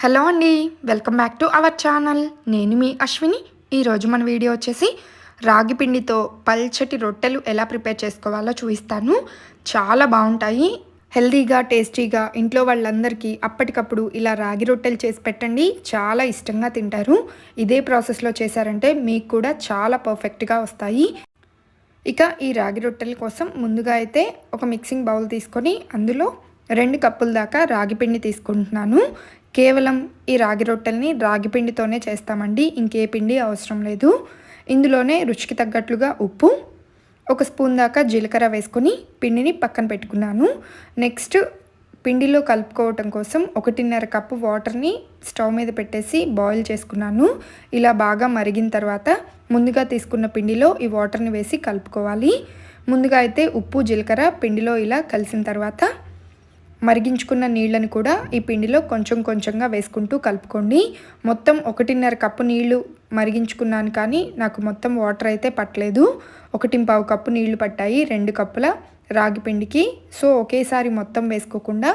Hello అండి. Welcome back to our channel. నేను మీ అశ్విని. ఈరోజు మన వీడియో వచ్చేసి రాగి పిండితో పల్చటి రొట్టెలు ఎలా ప్రిపేర్ చేసుకోవాలో చూపిస్తాను. చాలా బాగుంటాయి. హెల్తీగా, టేస్టీగా ఇంట్లో వాళ్ళందరికీ అప్పటికప్పుడు ఇలా రాగి రొట్టెలు చేసి పెట్టండి. చాలా ఇష్టంగా తింటారు. ఇదే ప్రాసెస్లో చేశారంటే మీకు కూడా చాలా పర్ఫెక్ట్గా వస్తాయి. ఇక ఈ రాగి రొట్టెల కోసం ముందుగా అయితే ఒక మిక్సింగ్ బౌల్ తీసుకొని అందులో 2 కప్పుల దాకా రాగి పిండి తీసుకుంటున్నాను. కేవలం ఈ రాగి రొట్టెల్ని రాగి పిండితోనే చేస్తామండి. ఇంకే పిండి అవసరం లేదు. ఇందులోనే రుచికి తగ్గట్లుగా ఉప్పు, 1 స్పూన్ దాకా జీలకర్ర వేసుకొని పిండిని పక్కన పెట్టుకున్నాను. నెక్స్ట్ పిండిలో కలుపుకోవటం కోసం 1.5 కప్పు వాటర్ని స్టవ్ మీద పెట్టేసి బాయిల్ చేసుకున్నాను. ఇలా బాగా మరిగిన తర్వాత ముందుగా తీసుకున్న పిండిలో ఈ వాటర్ని వేసి కలుపుకోవాలి. ముందుగా అయితే ఉప్పు, జీలకర్ర పిండిలో ఇలా కలిసిన తర్వాత మరిగించుకున్న నీళ్ళని కూడా ఈ పిండిలో కొంచెం కొంచెంగా వేసుకుంటూ కలుపుకోండి. మొత్తం 1.5 కప్పు నీళ్లు మరిగించుకున్నాను, కానీ నాకు మొత్తం వాటర్ అయితే పట్టలేదు. 1.25 కప్పు నీళ్లు పట్టాయి 2 కప్పుల రాగి పిండికి. సో ఒకేసారి మొత్తం వేసుకోకుండా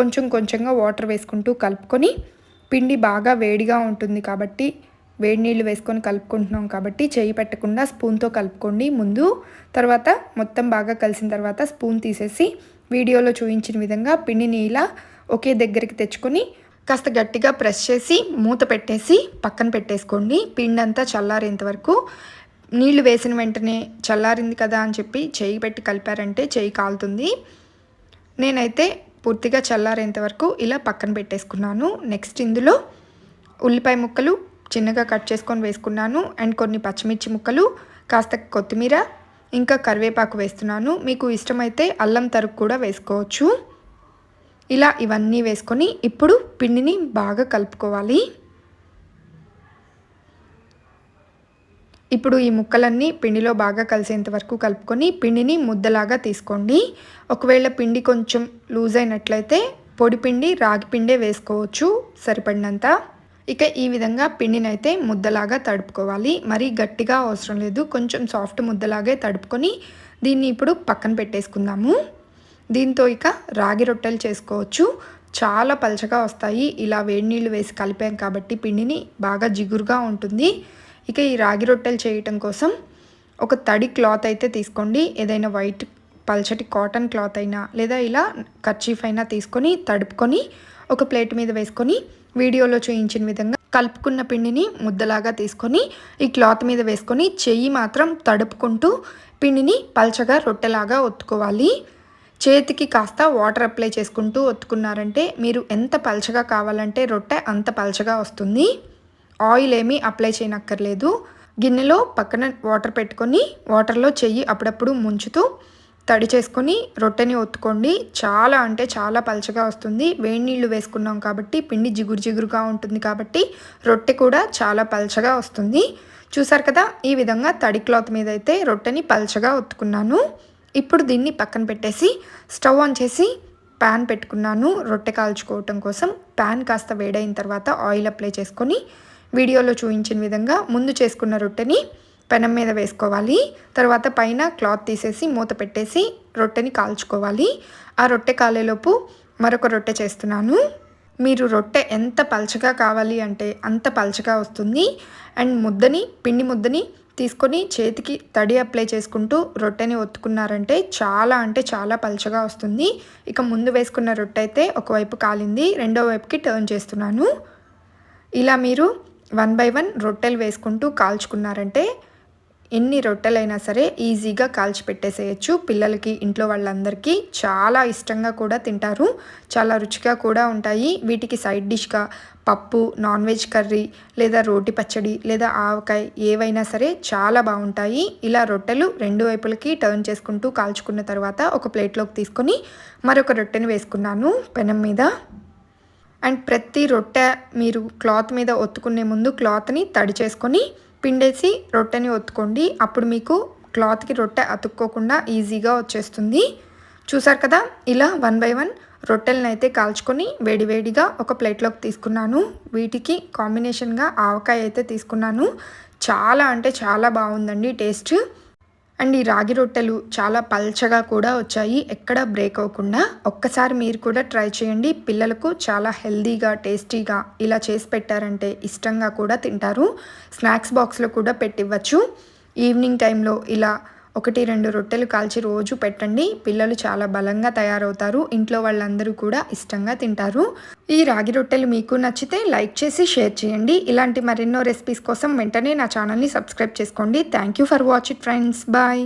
కొంచెం కొంచెంగా వాటర్ వేసుకుంటూ కలుపుకొని, పిండి బాగా వేడిగా ఉంటుంది కాబట్టి వేడి నీళ్ళు వేసుకొని కలుపుకుంటున్నాం కాబట్టి చేయి పెట్టకుండా స్పూన్తో కలుపుకోండి ముందు. తర్వాత మొత్తం బాగా కలిసిన తర్వాత స్పూన్ తీసేసి వీడియోలో చూపించిన విధంగా పిండిని ఇలా ఒకే దగ్గరికి తెచ్చుకొని కాస్త గట్టిగా ప్రెస్ చేసి మూత పెట్టేసి పక్కన పెట్టేసుకోండి. పిండి అంతా చల్లారేంత వరకు. నీళ్లు వేసిన వెంటనే చల్లారింది కదా అని చెప్పి చేయి పెట్టి కలిపారంటే చేయి కాలుతుంది. నేనైతే పూర్తిగా చల్లారేంత వరకు ఇలా పక్కన పెట్టేసుకున్నాను. నెక్స్ట్ ఇందులో ఉల్లిపాయ ముక్కలు చిన్నగా కట్ చేసుకొని వేసుకున్నాను. అండ్ కొన్ని పచ్చిమిర్చి ముక్కలు, కాస్త కొత్తిమీర, ఇంకా కరివేపాకు వేస్తున్నాను. మీకు ఇష్టమైతే అల్లం తరుగు కూడా వేసుకోవచ్చు. ఇలా ఇవన్నీ వేసుకొని ఇప్పుడు పిండిని బాగా కలుపుకోవాలి. ఇప్పుడు ఈ ముక్కలన్నీ పిండిలో బాగా కలిసేంత వరకు కలుపుకొని పిండిని ముద్దలాగా తీసుకోండి. ఒకవేళ పిండి కొంచెం లూజ్ అయినట్లయితే పొడి పిండి, రాగి పిండే వేసుకోవచ్చు సరిపడినంత. ఇక ఈ విధంగా పిండిని అయితే ముద్దలాగా తడుపుకోవాలి. మరీ గట్టిగా అవసరం లేదు, కొంచెం సాఫ్ట్ ముద్దలాగే తడుపుకొని దీన్ని ఇప్పుడు పక్కన పెట్టేసుకుందాము. దీంతో ఇక రాగి రొట్టెలు చేసుకోవచ్చు. చాలా పలచగా వస్తాయి. ఇలా వేడి నీళ్ళు వేసి కలిపాం కాబట్టి పిండిని బాగా జిగురుగా ఉంటుంది. ఇక ఈ రాగి రొట్టెలు చేయటం కోసం ఒక తడి క్లాత్ అయితే తీసుకోండి. ఏదైనా వైట్ పల్చటి కాటన్ క్లాత్ అయినా లేదా ఇలా కర్చీఫ్ అయినా తీసుకొని తడుపుకొని ఒక ప్లేట్ మీద వేసుకొని వీడియోలో చూపించిన విధంగా కలుపుకున్న పిండిని ముద్దలాగా తీసుకొని ఈ క్లాత్ మీద వేసుకొని చెయ్యి మాత్రం తడుపుకుంటూ పిండిని పల్చగా రొట్టెలాగా ఒత్తుకోవాలి. చేతికి కాస్త వాటర్ అప్లై చేసుకుంటూ ఒత్తుకున్నారంటే మీరు ఎంత పల్చగా కావాలంటే రొట్టె అంత పల్చగా వస్తుంది. ఆయిల్ ఏమీ అప్లై చేయనక్కర్లేదు. గిన్నెలో పక్కన వాటర్ పెట్టుకొని వాటర్లో చెయ్యి అప్పుడప్పుడు ముంచుతూ తడి చేసుకొని రొట్టెని ఒత్తుకోండి. చాలా అంటే చాలా పలచగా వస్తుంది. వేడి నీళ్ళు వేసుకున్నాం కాబట్టి పిండి జిగురు జిగురుగా ఉంటుంది కాబట్టి రొట్టె కూడా చాలా పలచగా వస్తుంది. చూసారు కదా, ఈ విధంగా తడి క్లాత్ మీద అయితే రొట్టెని పలచగా ఒత్తుకున్నాను. ఇప్పుడు దీన్ని పక్కన పెట్టేసి స్టవ్ ఆన్ చేసి ప్యాన్ పెట్టుకున్నాను రొట్టె కాల్చుకోవటం కోసం. ప్యాన్ కాస్త వేడైన తర్వాత ఆయిల్ అప్లై చేసుకొని వీడియోలో చూపించిన విధంగా ముందు చేసుకున్న రొట్టెని పెనం మీద వేసుకోవాలి. తర్వాత పైన క్లాత్ తీసేసి మూత పెట్టేసి రొట్టెని కాల్చుకోవాలి. ఆ రొట్టె కాలేలోపు మరొక రొట్టె చేస్తున్నాను. మీరు రొట్టె ఎంత పలచగా కావాలి అంటే అంత పలచగా వస్తుంది. అండ్ పిండి ముద్దని తీసుకొని చేతికి తడి అప్లై చేసుకుంటూ రొట్టెని ఒత్తుకున్నారంటే చాలా అంటే చాలా పలచగా వస్తుంది. ఇక ముందు వేసుకున్న రొట్టె అయితే ఒకవైపు కాలింది, రెండో వైపుకి టర్న్ చేస్తున్నాను. ఇలా మీరు 1 by 1 రొట్టెలు వేసుకుంటూ కాల్చుకున్నారంటే ఎన్ని రొట్టెలైనా సరే ఈజీగా కాల్చి పెట్టేసేయచ్చు. పిల్లలకి, ఇంట్లో వాళ్ళందరికీ చాలా ఇష్టంగా కూడా తింటారు. చాలా రుచిగా కూడా ఉంటాయి. వీటికి సైడ్ డిష్గా పప్పు, నాన్ వెజ్ కర్రీ లేదా రోటి పచ్చడి లేదా ఆవకాయ ఏవైనా సరే చాలా బాగుంటాయి. ఇలా రొట్టెలు 2 వైపులకి టర్న్ చేసుకుంటూ కాల్చుకున్న తర్వాత ఒక ప్లేట్లోకి తీసుకొని మరొక రొట్టెని వేసుకున్నాను పెనం మీద. అండ్ ప్రతి రొట్టె మీరు క్లాత్ మీద ఒత్తుకునే ముందు క్లాత్ని తడి చేసుకొని పిండేసి రొట్టెని ఒత్తుకోండి. అప్పుడు మీకు క్లాత్కి రొట్టె అతుక్కోకుండా ఈజీగా వచ్చేస్తుంది. చూసారు కదా, ఇలా 1 by 1 రొట్టెలను అయితే కాల్చుకొని వేడివేడిగా ఒక ప్లేట్లోకి తీసుకున్నాను. వీటికి కాంబినేషన్గా ఆవకాయ అయితే తీసుకున్నాను. చాలా అంటే చాలా బాగుందండి టేస్ట్. అండ్ ఈ రాగి రొట్టెలు చాలా పల్చగా కూడా వచ్చాయి, ఎక్కడ బ్రేక్ అవ్వకుండా. ఒక్కసారి మీరు కూడా ట్రై చేయండి. పిల్లలకు చాలా హెల్దీగా టేస్టీగా ఇలా చేసి పెట్టారంటే ఇష్టంగా కూడా తింటారు. స్నాక్స్ బాక్స్లో కూడా పెట్టివ్వచ్చు. ఈవినింగ్ టైంలో ఇలా 1-2 రొట్టెలు కాల్చి రోజు పెట్టండి. పిల్లలు చాలా బలంగా తయారవుతారు. ఇంట్లో వాళ్ళందరూ కూడా ఇష్టంగా తింటారు. ఈ రాగి రొట్టెలు మీకు నచ్చితే లైక్ చేసి షేర్ చేయండి. ఇలాంటి మరెన్నో రెసిపీస్ కోసం వెంటనే నా ఛానల్ని సబ్స్క్రైబ్ చేసుకోండి. Thank you for watch it friends. Bye.